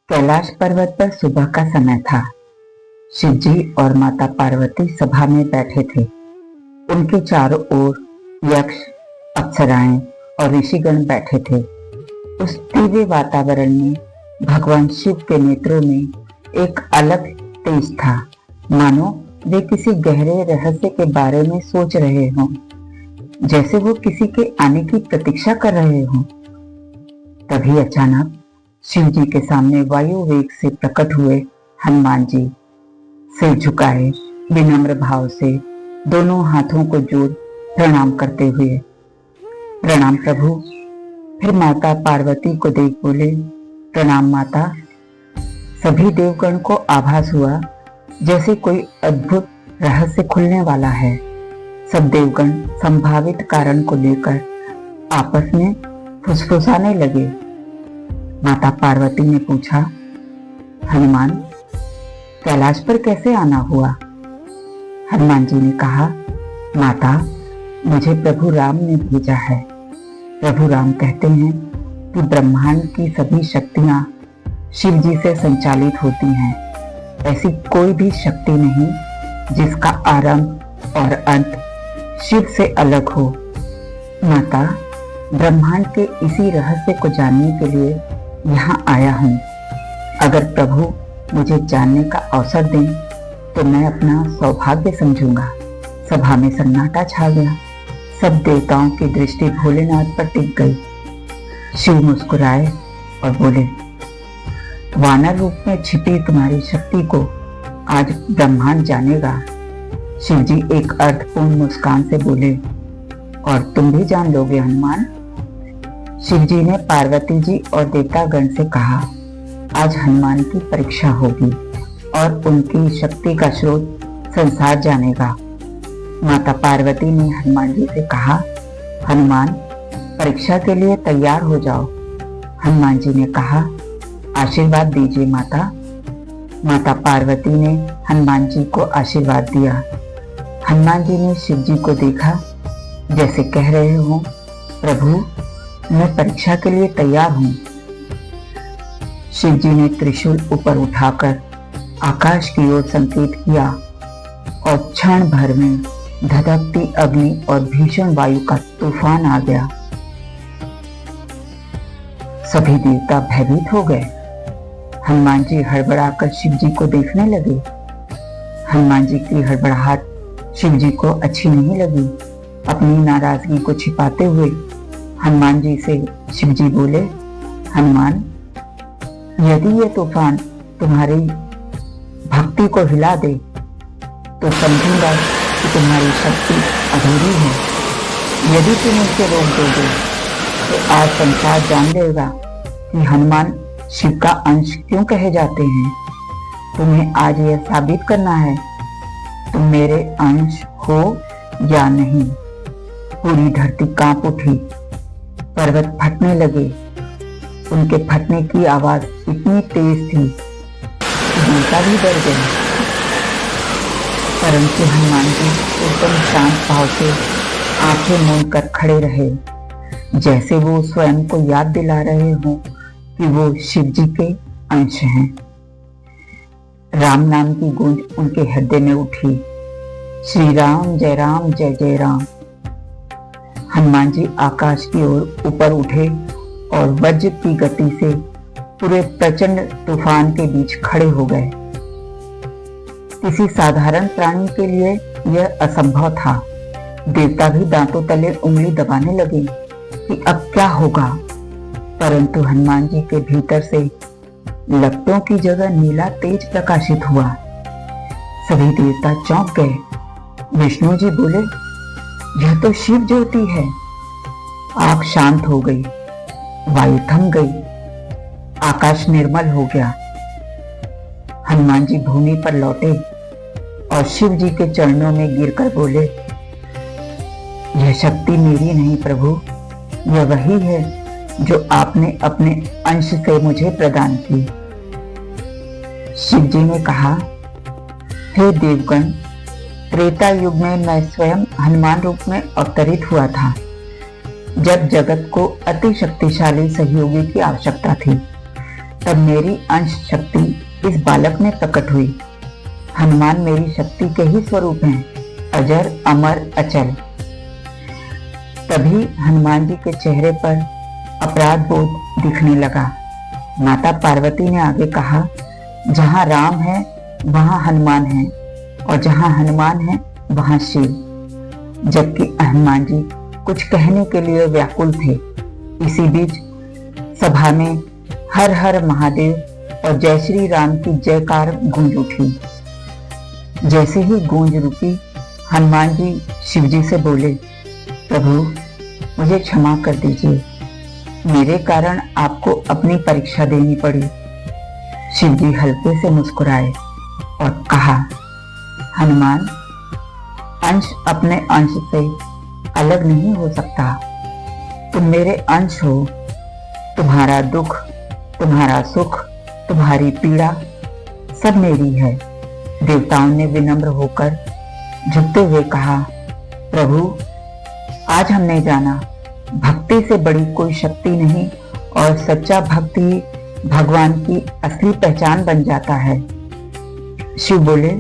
कैलाश पर्वत पर सुबह का समय था। शिवजी और माता पार्वती सभा में बैठे थे। उनके चारों ओर यक्ष, अप्सराएं और ऋषिगण बैठे थे। उस दिव्य वातावरण में भगवान शिव के नेत्रों में एक अलग तेज था, मानो वे किसी गहरे रहस्य के बारे में सोच रहे हों, जैसे वो किसी के आने की प्रतीक्षा कर रहे हों। तभी अचानक शिव जी के सामने वायु वेग से प्रकट हुए हनुमान जी, सिर झुकाए विनम्र भाव से दोनों हाथों को जोड़ प्रणाम करते हुए, प्रणाम प्रभु। फिर माता पार्वती को देख बोले, प्रणाम माता। सभी देवगण को आभास हुआ जैसे कोई अद्भुत रहस्य खुलने वाला है। सब देवगण संभावित कारण को लेकर आपस में फुसफुसाने लगे। माता पार्वती ने पूछा, हनुमान, कैलाश पर कैसे आना हुआ? हनुमान जी ने कहा, माता, मुझे प्रभु राम ने भेजा है। प्रभु राम कहते हैं कि ब्रह्मांड की सभी शक्तियां शिव जी से संचालित होती हैं। ऐसी कोई भी शक्ति नहीं जिसका आरंभ और अंत शिव से अलग हो। माता, ब्रह्मांड के इसी रहस्य को जानने के लिए यहाँ आया हूँ। अगर प्रभु मुझे जानने का अवसर दें तो मैं अपना सौभाग्य समझूंगा। सभा में सन्नाटा छा गया। सब देवताओं की दृष्टि भोलेनाथ पर टिक गई। शिव मुस्कुराए और बोले, वानर रूप में छिपी तुम्हारी शक्ति को आज ब्रह्मांड जानेगा। शिव जी एक अर्थपूर्ण मुस्कान से बोले, और तुम भी जान लोगे हनुमान। शिव जी ने पार्वती जी और देवतागण से कहा, आज हनुमान की परीक्षा होगी और उनकी शक्ति का स्रोत संसार जानेगा। माता पार्वती ने हनुमान जी से कहा, हनुमान, परीक्षा के लिए तैयार हो जाओ। हनुमान जी ने कहा, आशीर्वाद दीजिए माता। माता पार्वती ने हनुमान जी को आशीर्वाद दिया। हनुमान जी ने शिव जी को देखा, जैसे कह रहे हो, प्रभु, मैं परीक्षा के लिए तैयार हूं। शिव जी ने त्रिशूल ऊपर उठाकर आकाश की ओर संकेत किया और क्षण भर में धधकती अग्नि और भीषण वायु का तूफान आ गया। सभी देवता भयभीत हो गए। हनुमान जी हड़बड़ाकर शिव जी को देखने लगे। हनुमान जी की हड़बड़ाहट शिव जी को अच्छी नहीं लगी। अपनी नाराजगी को छिपाते हुए हनुमान जी से शिव जी बोले, हनुमान, यदि ये तूफान तुम्हारी भक्ति को हिला दे तो समझूंगा कि तुम्हारी शक्ति अधूरी है। यदि तुम इसे रोक दोगे तो आज संसार जान लेगा कि हनुमान शिव का अंश क्यों कहे जाते हैं। तुम्हें आज यह साबित करना है, तुम मेरे अंश हो या नहीं। पूरी धरती कांप उठी। पर्वत फटने लगे। उनके फटने की आवाज इतनी तेज थी कि देवता भी डर गए। परंतु हनुमान जी एकदम शांत भाव से आंखें मूंद कर खड़े रहे, जैसे वो स्वयं को याद दिला रहे हों कि वो शिव जी के अंश हैं। राम नाम की गूंज उनके हृदय में उठी। श्री राम जय राम जय जय राम। हनुमान जी आकाश की ओर ऊपर उठे और वज्र की गति से पूरे प्रचंड तूफान के बीच खड़े हो गए। किसी साधारण प्राणी के लिए यह असंभव था। देवता भी दांतों तले उंगली दबाने लगे कि अब क्या होगा। परंतु हनुमान जी के भीतर से लपटों की जगह नीला तेज प्रकाशित हुआ। सभी देवता चौंक गए। विष्णु जी बोले, यह तो शिव ज्योति है। आग शांत हो गई। वायु थम गई। आकाश निर्मल हो गया। हनुमान जी भूमि पर लौटे और शिव जी के चरणों में गिरकर बोले, यह शक्ति मेरी नहीं प्रभु, यह वही है जो आपने अपने अंश से मुझे प्रदान की। शिव जी ने कहा, हे देवगण, त्रेता युग में मैं स्वयं हनुमान रूप में अवतरित हुआ था, जब जगत को अति शक्तिशाली सहयोगी की आवश्यकता थी। तब मेरी अंश शक्ति इस बालक में प्रकट हुई। हनुमान मेरी शक्ति के ही स्वरूप हैं, अजर अमर अचल। तभी हनुमान जी के चेहरे पर अपराध बोध दिखने लगा। माता पार्वती ने आगे कहा, जहां राम है वहां हनुमान है, और जहां हनुमान है वहां शिव। जबकि हनुमान जी कुछ कहने के लिए व्याकुल थे। इसी बीच सभा में हर हर महादेव और जय श्री राम की जयकार गूंज उठी। जैसे ही गूंज रुकी, हनुमान जी शिव जी से बोले, प्रभु मुझे क्षमा कर दीजिए, मेरे कारण आपको अपनी परीक्षा देनी पड़ी। शिव जी हल्के से मुस्कुराए और कहा, हनुमान, अंश अपने अंश से अलग नहीं हो सकता। तुम मेरे अंश हो। तुम्हारा दुख, तुम्हारा सुख, तुम्हारी पीड़ा सब मेरी है। देवताओं ने विनम्र होकर झुकते हुए कहा, प्रभु आज हमने जाना भक्ति से बड़ी कोई शक्ति नहीं, और सच्चा भक्त ही भगवान की असली पहचान बन जाता है। शिव बोले,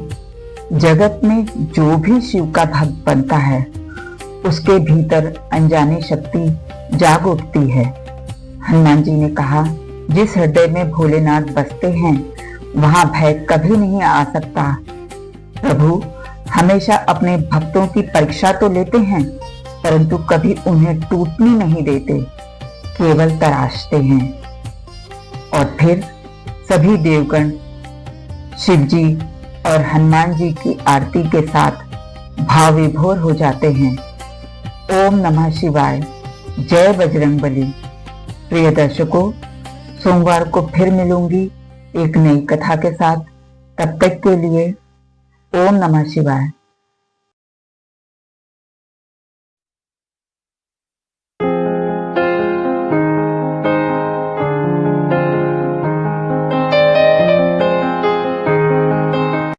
जगत में जो भी शिव का भक्त बनता है उसके भीतर अनजानी शक्ति जाग उठती है। हनुमान जी ने कहा, जिस हृदय में भोलेनाथ बसते हैं वहां भय कभी नहीं आ सकता। प्रभु हमेशा अपने भक्तों की परीक्षा तो लेते हैं, परंतु कभी उन्हें टूटने नहीं देते, केवल तराशते हैं। और फिर सभी देवगण शिव जी और हनुमान जी की आरती के साथ भाव विभोर हो जाते हैं। ओम नमः शिवाय, जय बजरंगबली। प्रिय दर्शकों, सोमवार को फिर मिलूंगी एक नई कथा के साथ। तब तक के लिए ओम नमः शिवाय।